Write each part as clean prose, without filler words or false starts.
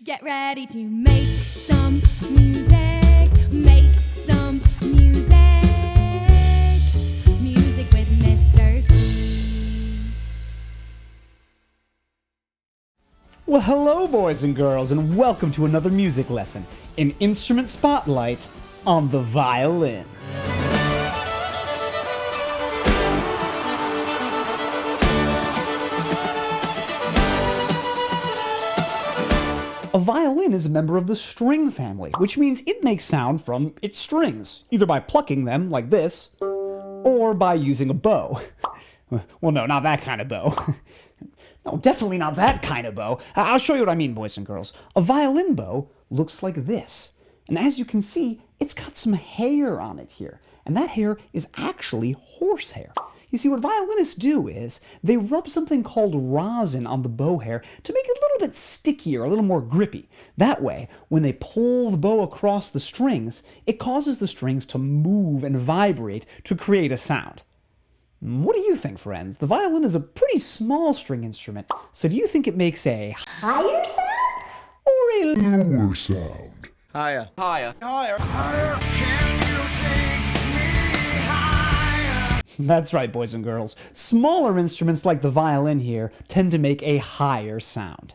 Get ready to make some music. Make some music. Music with Mr. C. Well, hello, boys and girls, and welcome to another music lesson, an instrument spotlight on the violin. A violin is a member of the string family, which means it makes sound from its strings, either by plucking them, like this, or by using a bow. Well, no, not that kind of bow. No, definitely not that kind of bow. I'll show you what I mean, boys and girls. A violin bow looks like this. And as you can see, it's got some hair on it here. And that hair is actually horsehair. You see, what violinists do is they rub something called rosin on the bow hair to make it a little bit stickier, a little more grippy. That way, when they pull the bow across the strings, it causes the strings to move and vibrate to create a sound. What do you think, friends? The violin is a pretty small string instrument, so do you think it makes a higher sound or a lower sound? Higher. Higher. Higher. Higher. Can you take me higher? That's right, boys and girls. Smaller instruments like the violin here tend to make a higher sound.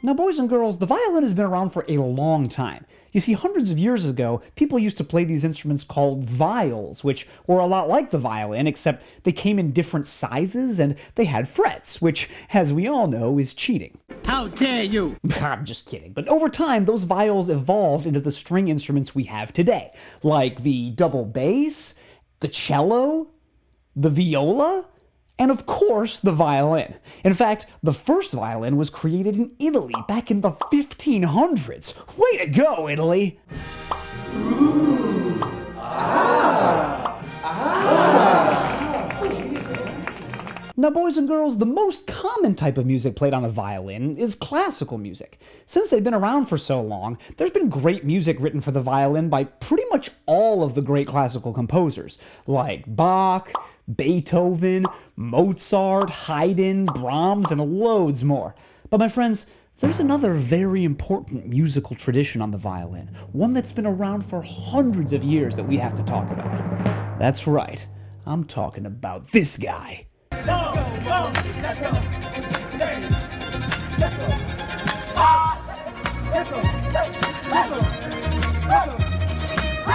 Now, boys and girls, the violin has been around for a long time. You see, hundreds of years ago, people used to play these instruments called viols, which were a lot like the violin, except they came in different sizes and they had frets, which, as we all know, is cheating. How dare you! I'm just kidding. But over time, those viols evolved into the string instruments we have today, like the double bass, the cello, the viola, and of course, the violin. In fact, the first violin was created in Italy back in the 1500s. Way to go, Italy! Now, boys and girls, the most common type of music played on a violin is classical music. Since they've been around for so long, there's been great music written for the violin by pretty much all of the great classical composers, like Bach, Beethoven, Mozart, Haydn, Brahms, and loads more. But my friends, there's another very important musical tradition on the violin, one that's been around for hundreds of years that we have to talk about. That's right, I'm talking about this guy. Let's go. Let's go. Let's go. Let's go. Let's go.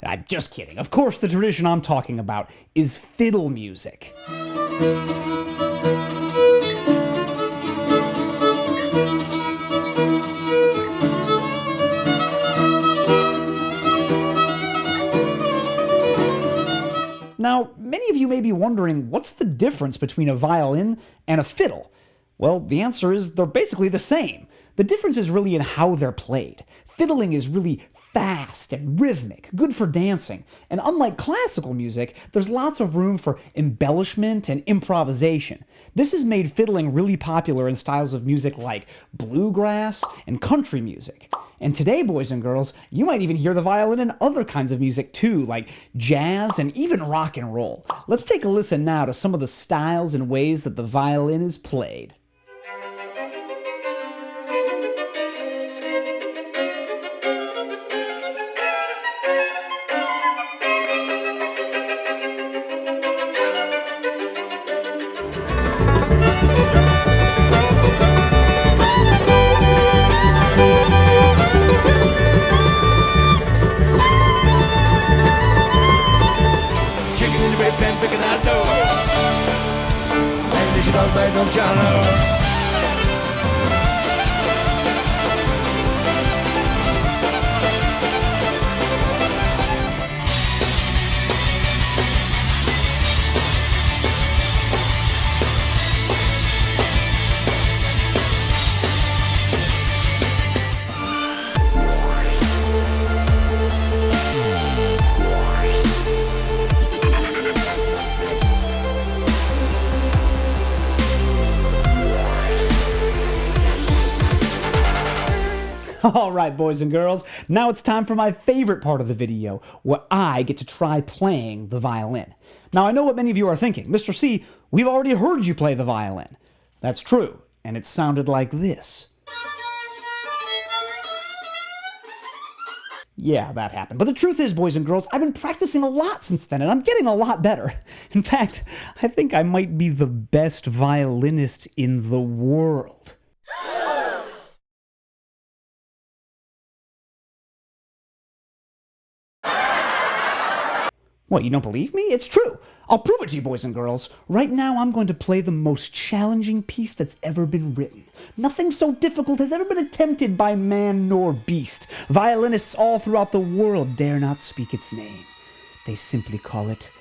I'm just kidding. Of course, the tradition I'm talking about is fiddle music. Now, many of you may be wondering, what's the difference between a violin and a fiddle? Well, the answer is they're basically the same. The difference is really in how they're played. Fiddling is really fast and rhythmic, good for dancing. And unlike classical music, there's lots of room for embellishment and improvisation. This has made fiddling really popular in styles of music like bluegrass and country music. And today, boys and girls, you might even hear the violin in other kinds of music too, like jazz and even rock and roll. Let's take a listen now to some of the styles and ways that the violin is played. Alright, boys and girls, now it's time for my favorite part of the video, where I get to try playing the violin. Now, I know what many of you are thinking. Mr. C, we've already heard you play the violin. That's true, and it sounded like this. Yeah, that happened. But the truth is, boys and girls, I've been practicing a lot since then, and I'm getting a lot better. In fact, I think I might be the best violinist in the world. What, you don't believe me? It's true. I'll prove it to you, boys and girls. Right now, I'm going to play the most challenging piece that's ever been written. Nothing so difficult has ever been attempted by man nor beast. Violinists all throughout the world dare not speak its name. They simply call it...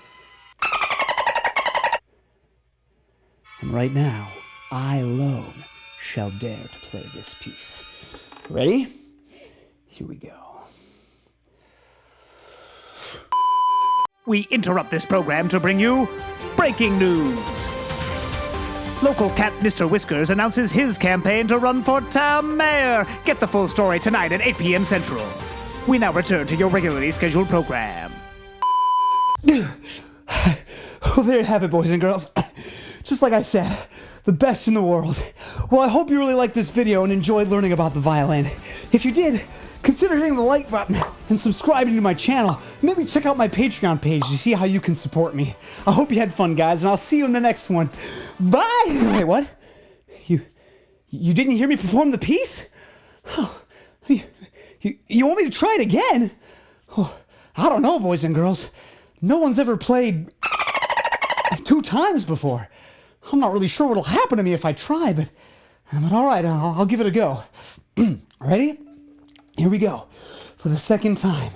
And right now, I alone shall dare to play this piece. Ready? Here we go. We interrupt this program to bring you breaking news. Local cat Mr. Whiskers announces his campaign to run for town mayor. Get the full story tonight at 8 p.m. Central. We now return to your regularly scheduled program. Well, there you have it, boys and girls. Just like I said, the best in the world. Well, I hope you really liked this video and enjoyed learning about the violin. If you did, consider hitting the like button and subscribing to my channel. Maybe check out my Patreon page to see how you can support me. I hope you had fun, guys, and I'll see you in the next one. Bye! Wait, what? You didn't hear me perform the piece? Oh, you want me to try it again? Oh, I don't know, boys and girls. No one's ever played 2 times before. I'm not really sure what'll happen to me if I try, but all right, I'll give it a go. Ready? Here we go, for the second time.